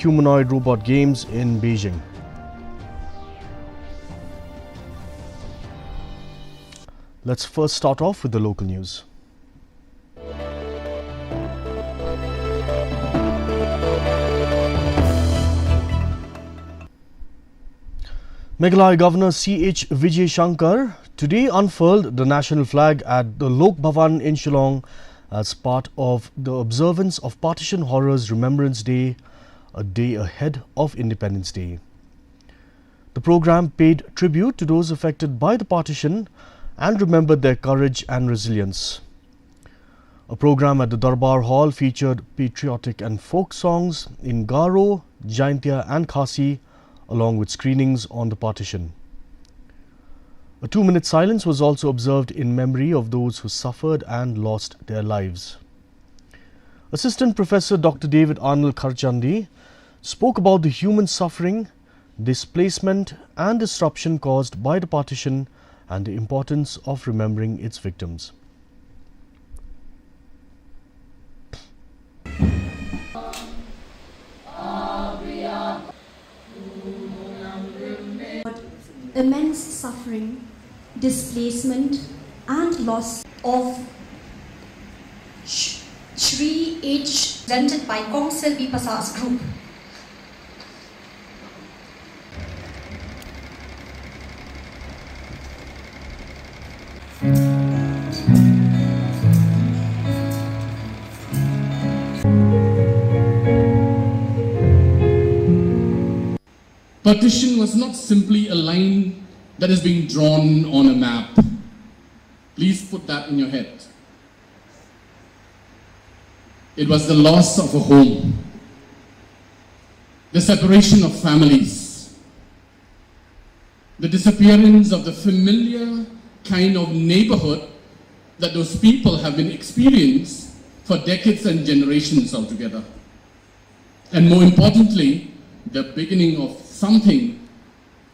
Humanoid robot games in Beijing. Let's first start off with the local news. Meghalaya Governor C.H. Vijay Shankar today unfurled the national flag at the Lok Bhavan in Shillong as part of the observance of Partition Horrors Remembrance Day, a day ahead of Independence Day. The program paid tribute to those affected by the partition and remembered their courage and resilience. A program at the Darbar Hall featured patriotic and folk songs in Garo, Jaintia and Khasi, along with screenings on the partition. A 2-minute silence was also observed in memory of those who suffered and lost their lives. Assistant Professor Dr. David Arnold Kharchandi spoke about the human suffering, displacement and disruption caused by the partition and the importance of remembering its victims. Immense suffering, displacement and loss of Shri H. presented by Kongsel Vipassas group. Partition was not simply a line that is being drawn on a map. Please put that in your head. It was the loss of a home, the separation of families, the disappearance of the familiar kind of neighborhood that those people have been experiencing for decades and generations altogether. And more importantly, the beginning of something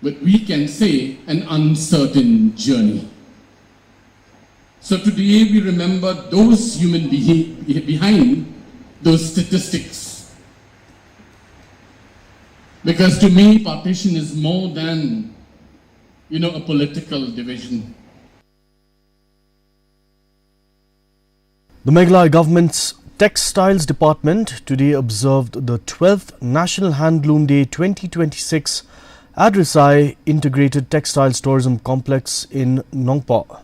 that we can say an uncertain journey. So today we remember those human behind those statistics. Because to me, partition is more than, a political division. The Meghalaya government's Textiles Department today observed the 12th National Handloom Day 2026 at Risai Integrated Textiles Tourism Complex in Nongpa.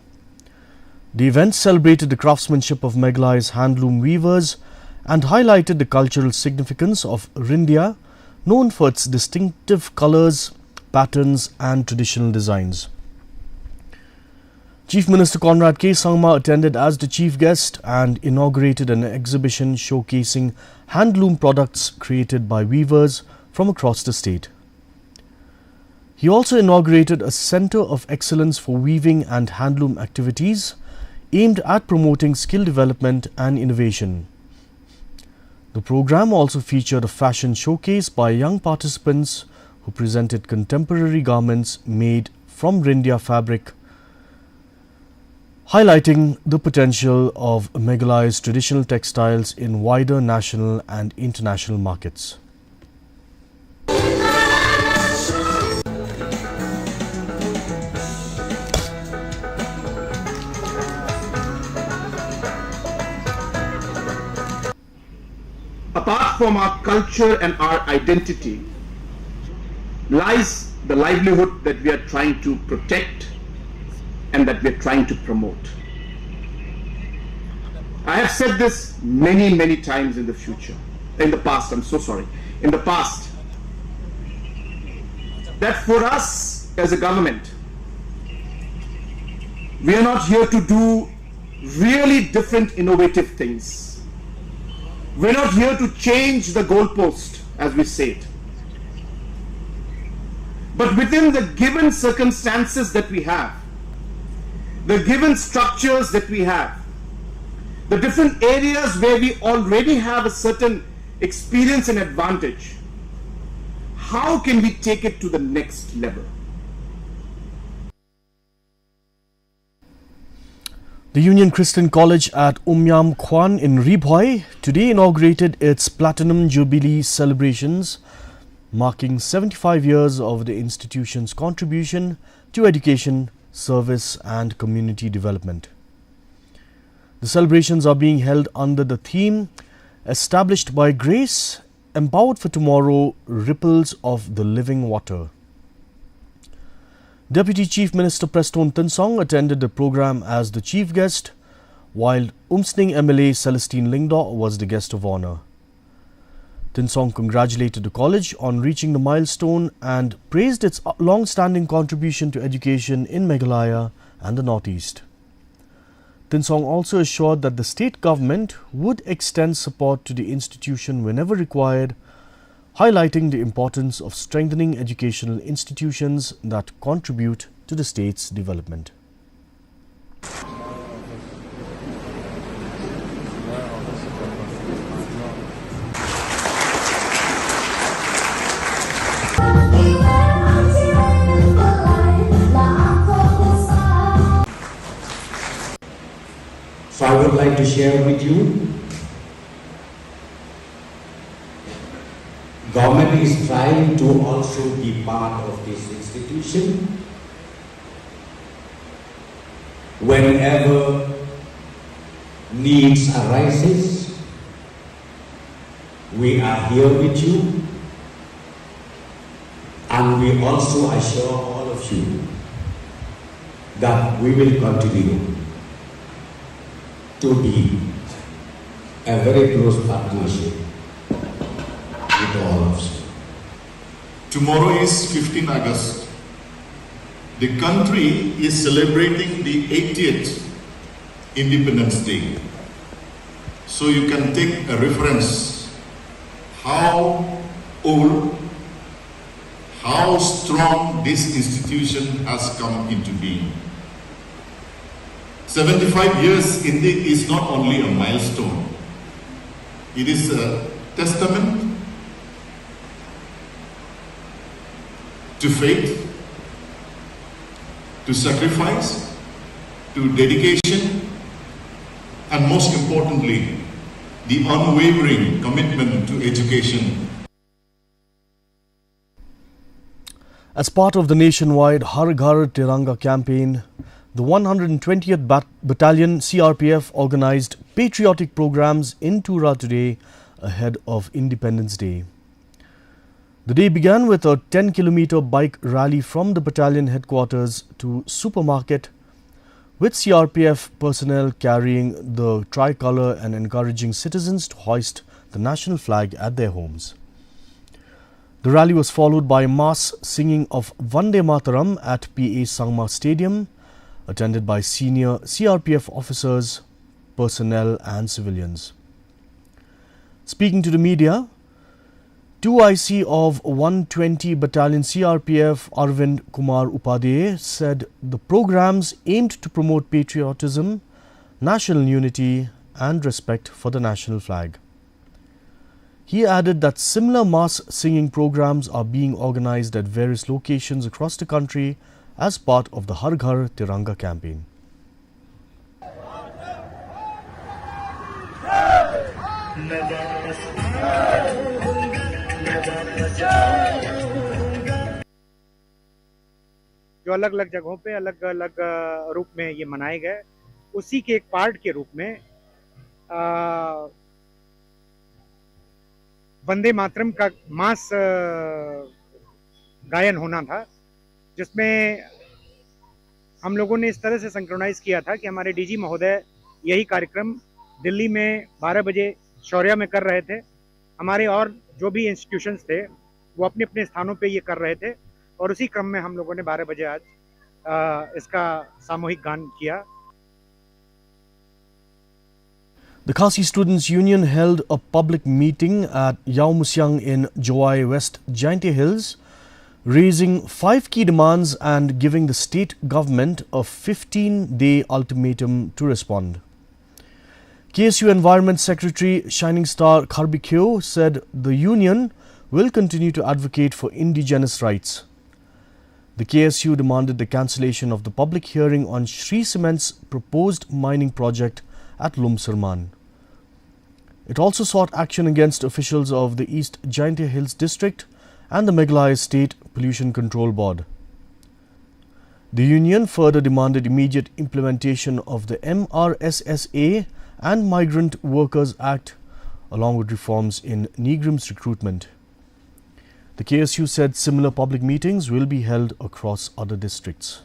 The event celebrated the craftsmanship of Meghalaya's handloom weavers and highlighted the cultural significance of Rindia, known for its distinctive colours, patterns and traditional designs. Chief Minister Conrad K. Sangma attended as the chief guest and inaugurated an exhibition showcasing handloom products created by weavers from across the state. He also inaugurated a Centre of Excellence for Weaving and Handloom activities aimed at promoting skill development and innovation. The program also featured a fashion showcase by young participants who presented contemporary garments made from Rindia fabric, highlighting the potential of Meghalaya's traditional textiles in wider national and international markets. Apart from our culture and our identity lies the livelihood that we are trying to protect and that we are trying to promote. I have said this many times in the past, that for us as a government, we are not here to do really different innovative things. We're not here to change the goalpost, as we say it. But within the given circumstances that we have, the given structures that we have, the different areas where we already have a certain experience and advantage, how can we take it to the next level? The Union Christian College at Umyam Kwan in Ribhoi today inaugurated its Platinum Jubilee celebrations, marking 75 years of the institution's contribution to education, service and community development. The celebrations are being held under the theme Established by Grace, Empowered for Tomorrow, Ripples of the Living Water. Deputy Chief Minister Preston Tinsong attended the program as the chief guest, while Umsning MLA Celestine Lingdaw was the guest of honour. Tinsong congratulated the college on reaching the milestone and praised its long-standing contribution to education in Meghalaya and the Northeast. Tinsong also assured that the state government would extend support to the institution whenever required, highlighting the importance of strengthening educational institutions that contribute to the state's development. So I would like to share with you, government is trying to also be part of this institution. Whenever needs arises, we are here with you, and we also assure all of you that we will continue to be a very close partnership with all of you. Tomorrow is 15 August. The country is celebrating the 80th Independence Day. So you can take a reference how old, how strong this institution has come into being. 75 years indeed is not only a milestone, it is a testament to faith, to sacrifice, to dedication, and most importantly, the unwavering commitment to education. As part of the nationwide Har Ghar Tiranga campaign, the 120th Battalion CRPF organized patriotic programs in Tura today ahead of Independence Day. The day began with a 10-kilometer bike rally from the battalion headquarters to supermarket, with CRPF personnel carrying the tricolour and encouraging citizens to hoist the national flag at their homes. The rally was followed by mass singing of Vande Mataram at PA Sangma Stadium, attended by senior CRPF officers, personnel and civilians. Speaking to the media, 2IC of 120 Battalion CRPF Arvind Kumar Upadhyay said the programs aimed to promote patriotism, national unity and respect for the national flag. He added that similar mass singing programs are being organized at various locations across the country as part of the Har Ghar Tiranga campaign. जो अलग अलग जगहों पे अलग अलग रूप में ये मनाए गए, उसी के एक पार्ट के रूप में वंदे मातरम का मास गायन होना था, जिसमें हम लोगों ने इस तरह से सिंक्रोनाइज किया था कि हमारे डीजी महोदय यही कार्यक्रम दिल्ली में 12 बजे शौर्या में कर रहे थे। हमारे और जो भी इंस्टीट्यूशंस थे वो अपने अपने स्थानों पे ये कर रहे थे और उसी क्रम में हम लोगों ने 12 बजे आज इसका सामूहिक गान किया। The Khasi Students' Union held a public meeting at Yau Musyang in Jowai West Jaintia Hills, raising 5 key demands and giving the state government a 15-day ultimatum to respond. KSU Environment Secretary Shining Star Kharbikyo said the union will continue to advocate for indigenous rights. The KSU demanded the cancellation of the public hearing on Shree Cement's proposed mining project at Lumsarman. It also sought action against officials of the East Jaintia Hills District and the Meghalaya State Pollution Control Board. The union further demanded immediate implementation of the MRSSA and Migrant Workers Act, along with reforms in Negrims recruitment. The KSU said similar public meetings will be held across other districts.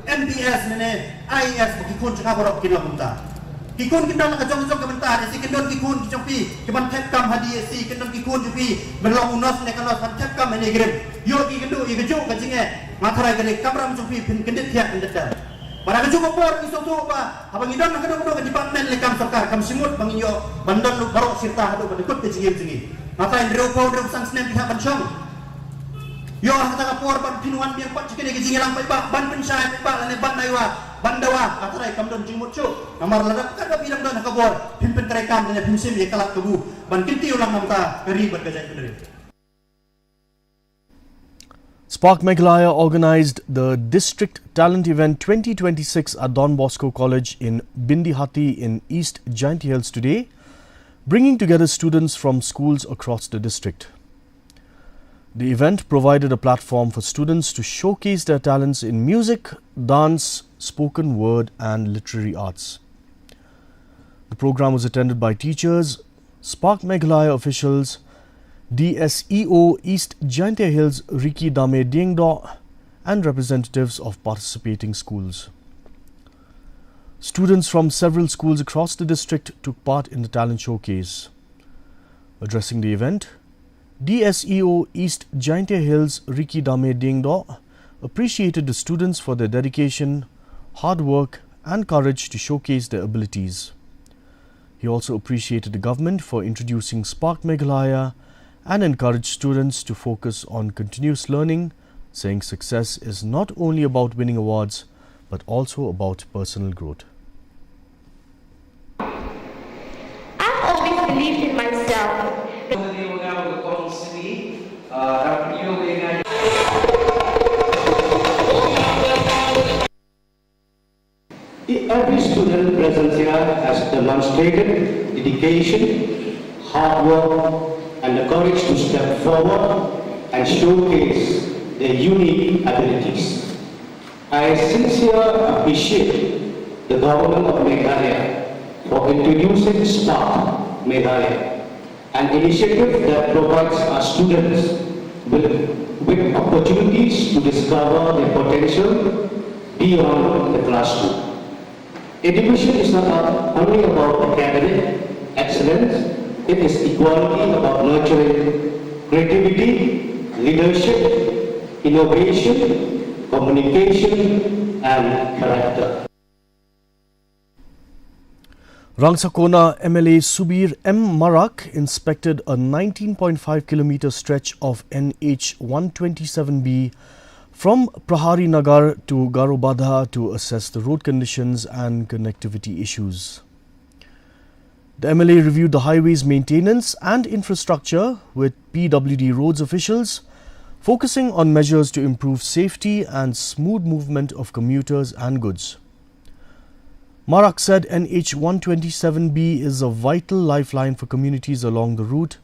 MPS IS kikun cakap borok kilo bentar. Kikun kita nak kejong-kejong kementar, si kendon kikun kicompi, keman tepkam hadiah si kendon kikun jupi, berlong unos ne kalau tepkam ini grem. Yo ki kendu i kejuk kajinge, matarai gele kamram jupi pin kendit tiak kendeta. Para kejuk kopor iso tu apa? Abang idon nak kedok ke departmen lekam sarkar kam simut bangin yo bandon lu barok sirta hadu badekut kejinge. Matai ndreu sang senen pihak bancong. Yo kata kapor ban pinuan biang pat cikene ke jingelang pai ba ban pensai pai ba lane ban naiwa bandawa atarai kamdon jingmut chu namar ladak kada bilang don kapor pimpin terekam dan pinsim ye kalak kebu ban kinti ulang namta kari ban gajai pendiri. Spark Meghalaya organized the District Talent Event 2026 at Don Bosco College in Bindihati in East Jaintia Hills today, bringing together students from schools across the district. The event provided a platform for students to showcase their talents in music, dance, spoken word and literary arts. The program was attended by teachers, Spark Meghalaya officials, DSEO East Jaintia Hills Riki Dame Diengdo and representatives of participating schools. Students from several schools across the district took part in the talent showcase. Addressing the event, DSEO East Jaintia Hills Riki Dame Diengdo appreciated the students for their dedication, hard work and courage to showcase their abilities. He also appreciated the government for introducing Spark Meghalaya and encouraged students to focus on continuous learning, saying success is not only about winning awards but also about personal growth. I've always believed in myself. Every student present here has demonstrated dedication, hard work and the courage to step forward and showcase their unique abilities. I sincerely appreciate the government of Meghalaya for introducing Spark Meghalaya, an initiative that provides our students with opportunities to discover their potential beyond the classroom. Education is not only about academic excellence, it is equally about nurturing creativity, leadership, innovation, communication, and character. Rangsakona MLA Subir M. Marak inspected a 19.5 kilometer stretch of NH 127B from Prahari Nagar to Garobadha to assess the road conditions and connectivity issues. The MLA reviewed the highway's maintenance and infrastructure with PWD roads officials, focusing on measures to improve safety and smooth movement of commuters and goods. Marak said NH 127B is a vital lifeline for communities along the route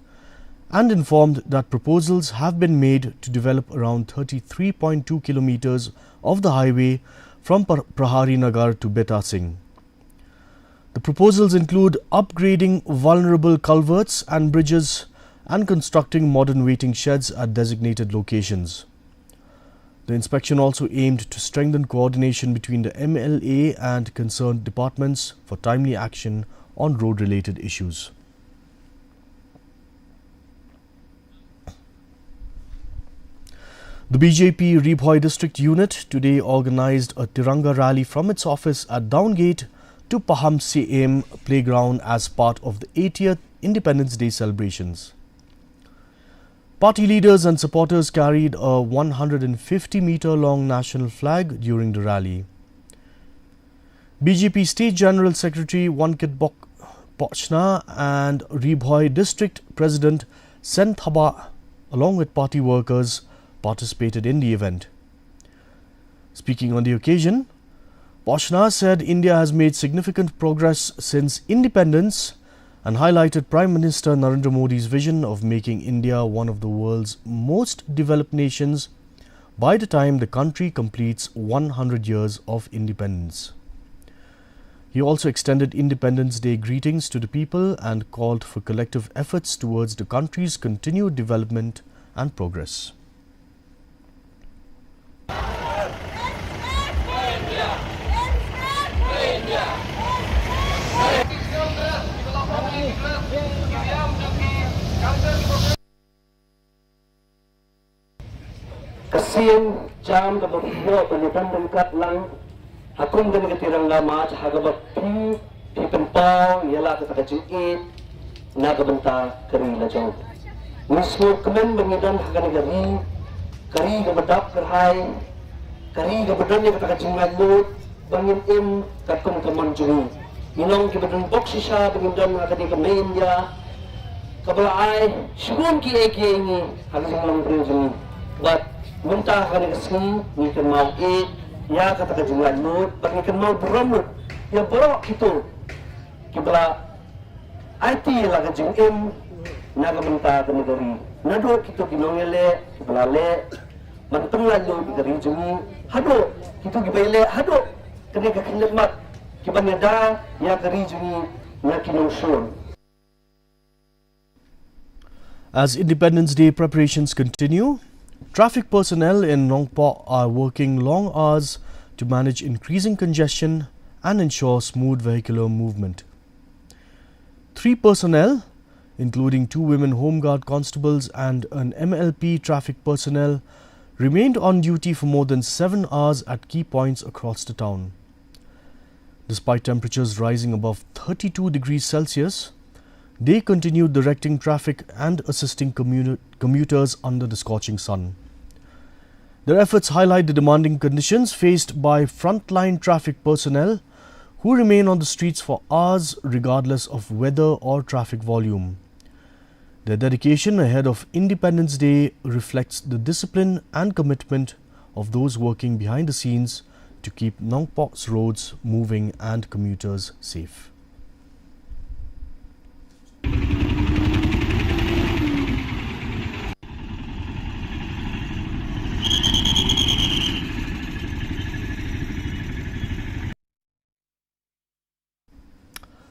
and informed that proposals have been made to develop around 33.2 kilometers of the highway from Prahari Nagar to Beta Singh. The proposals include upgrading vulnerable culverts and bridges and constructing modern waiting sheds at designated locations. The inspection also aimed to strengthen coordination between the MLA and concerned departments for timely action on road-related issues. The BJP Rebhoi District Unit today organized a Tiranga rally from its office at Downgate to Paham CM Playground as part of the 80th Independence Day celebrations. Party leaders and supporters carried a 150-meter-long national flag during the rally. BJP State General Secretary Wankit Pochna and Rebhoi District President Sen Thaba, along with party workers, participated in the event. Speaking on the occasion, Poshna said India has made significant progress since independence and highlighted Prime Minister Narendra Modi's vision of making India one of the world's most developed nations by the time the country completes 100 years of independence. He also extended Independence Day greetings to the people and called for collective efforts towards the country's continued development and progress. Kasing jam kabut buat penyetan kat lang hakun dengan ketirang lama hagabat pi pentau ialah kata kecil na kabenta keri lajau. Mismo kemen mengidan hagan negeri keri kabedap kerhai keri kabedan yang kata kecil ngadu bangin im kakum kaman juri. Minong kebedan boksisa pengidan hagan kemen ya kabelai syukur ki ini hagan lang berjuni. But mentah kali kesini, ni kan mau ya kata kejualan mut, bagi kan mau beramut, ya borok itu, kibla IT lah kejengim, naga mentah ke negeri, nado kita kinongele, kibla le, manteng lalu negeri jengi, hado, kita kibele, hado, kena kekinemat, kibanyada, ya negeri jengi, nak kinongsun. As Independence Day preparations continue, traffic personnel in Nongpo are working long hours to manage increasing congestion and ensure smooth vehicular movement. 3 personnel, including 2 women Home Guard constables and an MLP traffic personnel, remained on duty for more than 7 hours at key points across the town. Despite temperatures rising above 32 degrees Celsius, they continued directing traffic and assisting commuters under the scorching sun. Their efforts highlight the demanding conditions faced by frontline traffic personnel who remain on the streets for hours regardless of weather or traffic volume. Their dedication ahead of Independence Day reflects the discipline and commitment of those working behind the scenes to keep Nongpok's roads moving and commuters safe.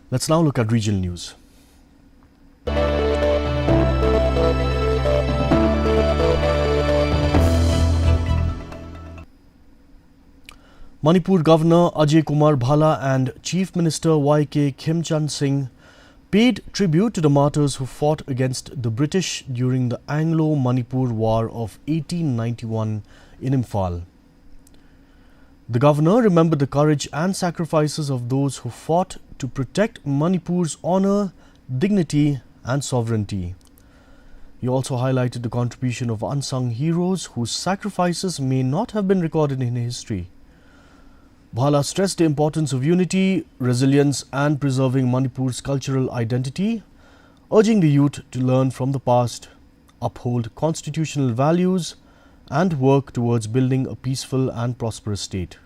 Let's now look at regional news. Manipur Governor Ajay Kumar Bhala and Chief Minister YK Khemchand Singh paid tribute to the martyrs who fought against the British during the Anglo-Manipur War of 1891 in Imphal. The governor remembered the courage and sacrifices of those who fought to protect Manipur's honour, dignity and sovereignty. He also highlighted the contribution of unsung heroes whose sacrifices may not have been recorded in history. Bhala stressed the importance of unity, resilience and preserving Manipur's cultural identity, urging the youth to learn from the past, uphold constitutional values and work towards building a peaceful and prosperous state.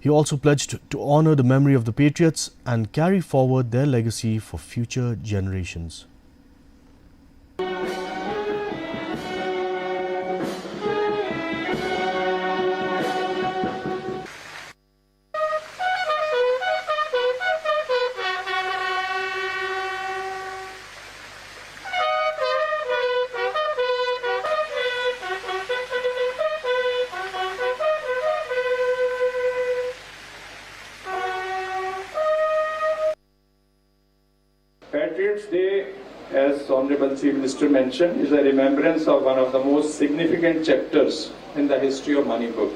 He also pledged to honour the memory of the Patriots and carry forward their legacy for future generations. Patriots Day, as Honorable Chief Minister mentioned, is a remembrance of one of the most significant chapters in the history of Manipur.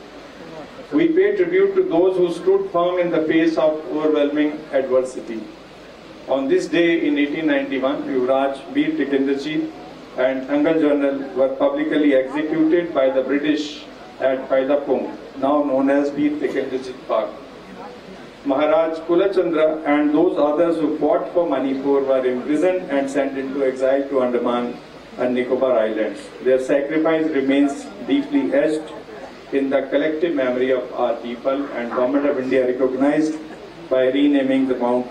We pay tribute to those who stood firm in the face of overwhelming adversity. On this day in 1891, Yuvraj Bir Tikendraji and Angal General were publicly executed by the British at Paidapung, now known as Bir Tikendraji Park. Maharaj Kulachandra and those others who fought for Manipur were imprisoned and sent into exile to Andaman and Nicobar Islands. Their sacrifice remains deeply etched in the collective memory of our people, and Government of India recognized by renaming the mount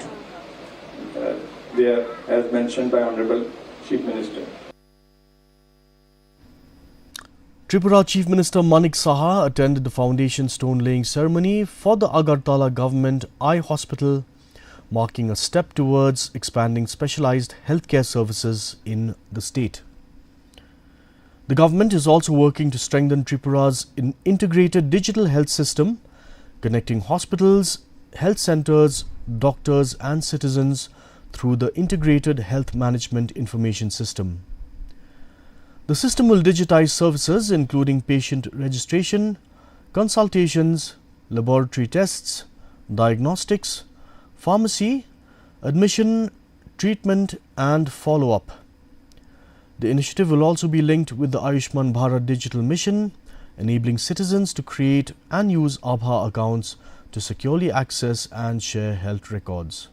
there as mentioned by Honorable Chief Minister. Tripura Chief Minister Manik Saha attended the foundation stone laying ceremony for the Agartala Government Eye Hospital, marking a step towards expanding specialized healthcare services in the state. The government is also working to strengthen Tripura's integrated digital health system, connecting hospitals, health centers, doctors and citizens through the Integrated Health Management Information System. The system will digitize services including patient registration, consultations, laboratory tests, diagnostics, pharmacy, admission, treatment and follow-up. The initiative will also be linked with the Ayushman Bharat Digital Mission, enabling citizens to create and use Aadhaar accounts to securely access and share health records.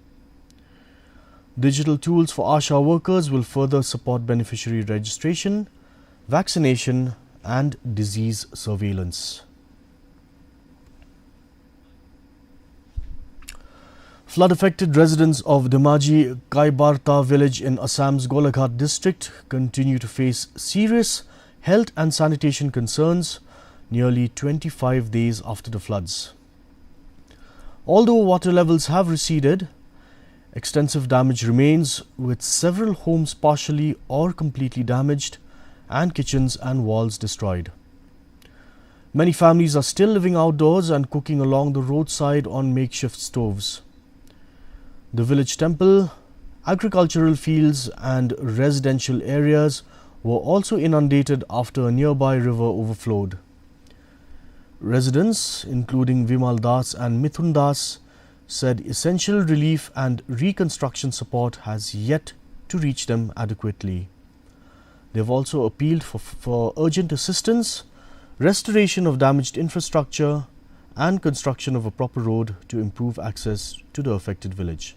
Digital tools for ASHA workers will further support beneficiary registration, vaccination and disease surveillance. Flood-affected residents of Dhemaji Kaibarta village in Assam's Golaghat district continue to face serious health and sanitation concerns nearly 25 days after the floods. Although water levels have receded, extensive damage remains, with several homes partially or completely damaged and kitchens and walls destroyed. Many families are still living outdoors and cooking along the roadside on makeshift stoves. The village temple, agricultural fields and residential areas were also inundated after a nearby river overflowed. Residents, including Vimal Das and Mithun Das, said essential relief and reconstruction support has yet to reach them adequately. They have also appealed for urgent assistance, restoration of damaged infrastructure and construction of a proper road to improve access to the affected village.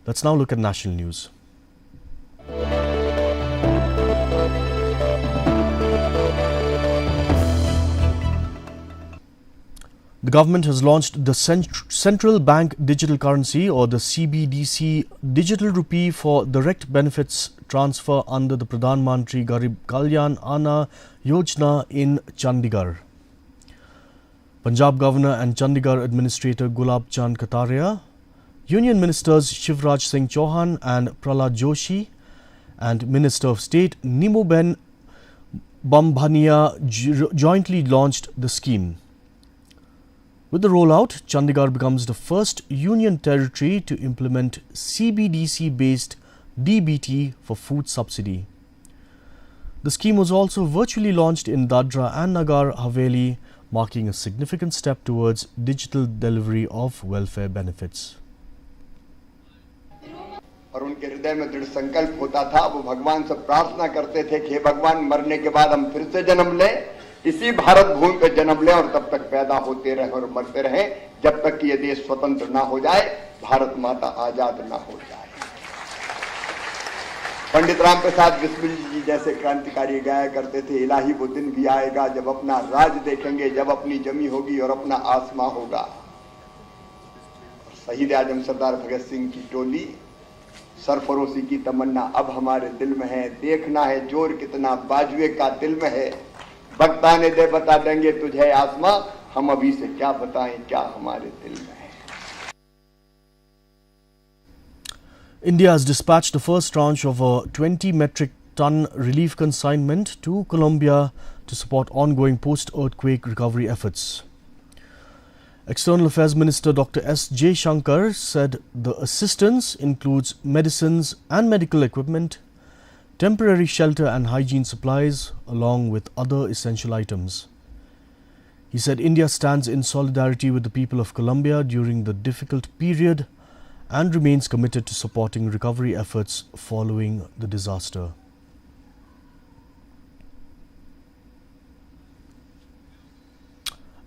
Let's now look at national news. The government has launched the Central Bank Digital Currency or the CBDC digital rupee for direct benefits transfer under the Pradhan Mantri Garib Kalyan Anna Yojana in Chandigarh. Punjab Governor and Chandigarh Administrator Gulab Chand Kataria, Union Ministers Shivraj Singh Chauhan and Prahlad Joshi and Minister of State Nimuben Bambhania jointly launched the scheme. With the rollout, Chandigarh becomes the first union territory to implement CBDC-based DBT for food subsidy. The scheme was also virtually launched in Dadra and Nagar Haveli, marking a significant step towards digital delivery of welfare benefits. और उनके हृदय में दृढ़ संकल्प होता था, वो भगवान से प्रार्थना करते थे कि हे भगवान, मरने के बाद हम फिर से जन्म लें, इसी भारत भूमि पे जन्म लें और तब तक पैदा होते रहे और मरते रहे जब तक कि ये देश स्वतंत्र ना हो जाए, भारत माता आजाद ना हो जाए। पंडित राम प्रसाद बिस्मिल जी जैसे क्रांतिकारी गाया करते थे, इलाही वो दिन भी आएगा जब अपना राज देखेंगे, जब अपनी जमी होगी और अपना आसमां होगा। शहीद आजम सरदार भगत सिंह की टोली, सरफरोशी की तमन्ना अब हमारे दिल में है, देखना है जोर कितना बाजुए का दिल में है, बताने दे बता देंगे तुझे आसमां, हम अभी से क्या बताएं क्या हमारे दिल में है। India has dispatched the first tranche of a 20 metric ton relief consignment to Colombia to support ongoing post-earthquake recovery efforts. External Affairs Minister Dr. S. J. Shankar said the assistance includes medicines and medical equipment, temporary shelter and hygiene supplies, along with other essential items. He said India stands in solidarity with the people of Colombia during the difficult period and remains committed to supporting recovery efforts following the disaster.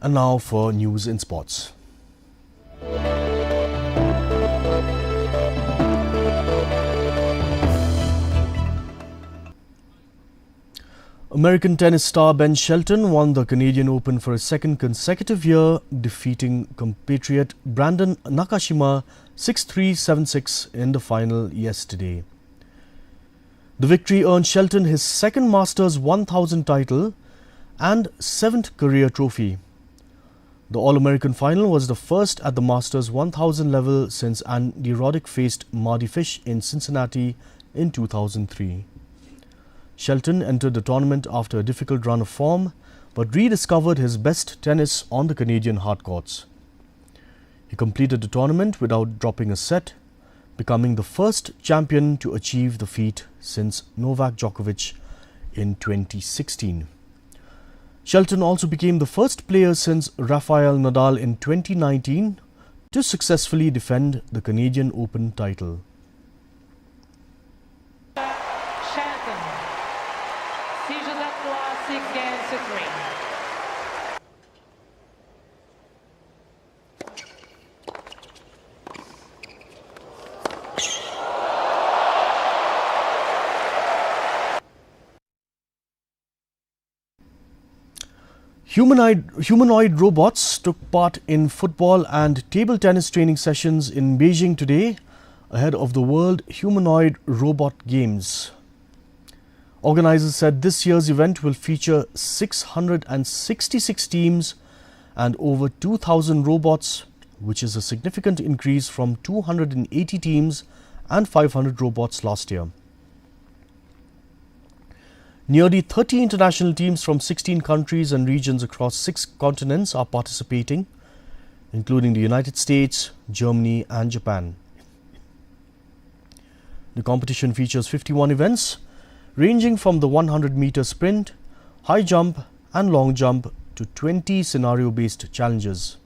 And now for news in sports. American tennis star Ben Shelton won the Canadian Open for a second consecutive year, defeating compatriot Brandon Nakashima 6-3, 7-6 in the final yesterday. The victory earned Shelton his second Masters 1000 title and 7th career trophy. The All-American final was the first at the Masters 1000 level since Andy Roddick faced Mardy Fish in Cincinnati in 2003. Shelton entered the tournament after a difficult run of form, but rediscovered his best tennis on the Canadian hard courts. He completed the tournament without dropping a set, becoming the first champion to achieve the feat since Novak Djokovic in 2016. Shelton also became the first player since Rafael Nadal in 2019 to successfully defend the Canadian Open title. Humanoid robots took part in football and table tennis training sessions in Beijing today ahead of the World Humanoid Robot Games. Organizers said this year's event will feature 666 teams and over 2,000 robots, which is a significant increase from 280 teams and 500 robots last year. Nearly 30 international teams from 16 countries and regions across 6 continents are participating, including the United States, Germany and Japan. The competition features 51 events, ranging from the 100-meter sprint, high jump and long jump to 20 scenario-based challenges.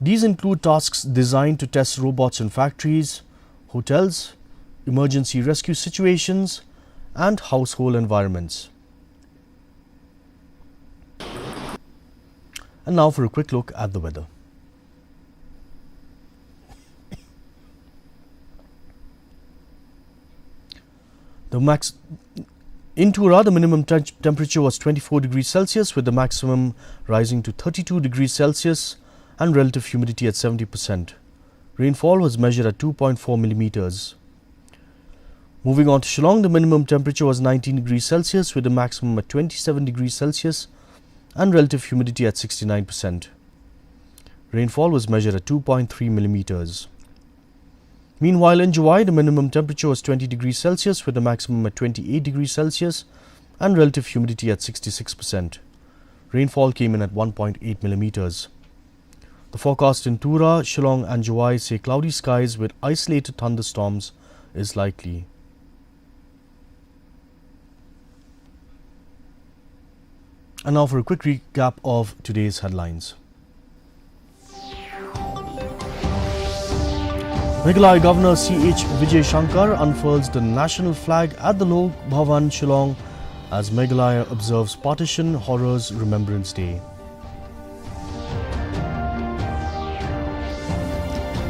These include tasks designed to test robots in factories, hotels, emergency rescue situations, and household environments. And now for a quick look at the weather. In Tura, the minimum temperature was 24 degrees Celsius with the maximum rising to 32 degrees Celsius and relative humidity at 70%. Rainfall was measured at 2.4 millimeters. Moving on to Shillong, the minimum temperature was 19 degrees Celsius with the maximum at 27 degrees Celsius and relative humidity at 69%. Rainfall was measured at 2.3 millimeters. Meanwhile, in July, the minimum temperature was 20 degrees Celsius with the maximum at 28 degrees Celsius and relative humidity at 66%. Rainfall came in at 1.8 millimeters. The forecast in Tura, Shillong and July say cloudy skies with isolated thunderstorms is likely. And now for a quick recap of today's headlines. Meghalaya Governor C.H. Vijay Shankar unfurls the national flag at the Lok Bhavan, Shillong as Meghalaya observes Partition Horrors Remembrance Day.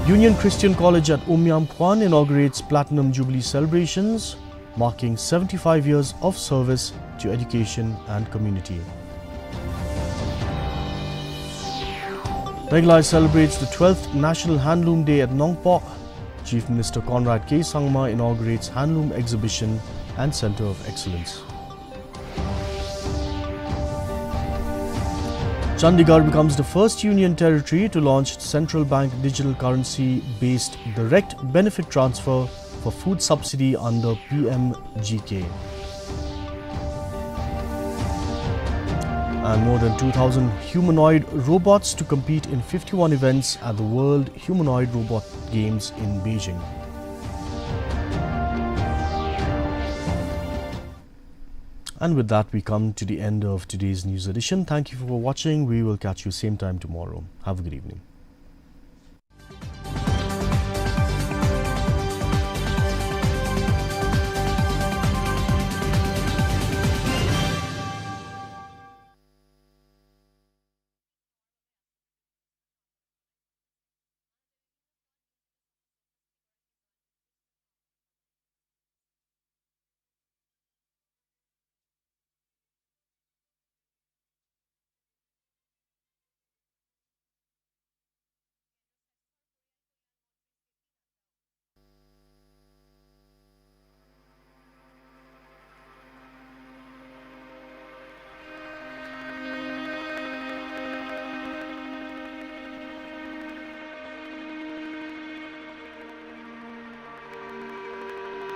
Union Christian College at Umyam Pwan inaugurates Platinum Jubilee celebrations, marking 75 years of service to education and community. Meghalaya celebrates the 12th National Handloom Day at Nongpok. Chief Minister Conrad K. Sangma inaugurates Handloom Exhibition and Centre of Excellence. Chandigarh becomes the first union territory to launch central bank digital currency-based direct benefit transfer for food subsidy under PMGK. And more than 2,000 humanoid robots to compete in 51 events at the World Humanoid Robot Games in Beijing. And with that, we come to the end of today's news edition. Thank you for watching. We will catch you same time tomorrow. Have a good evening.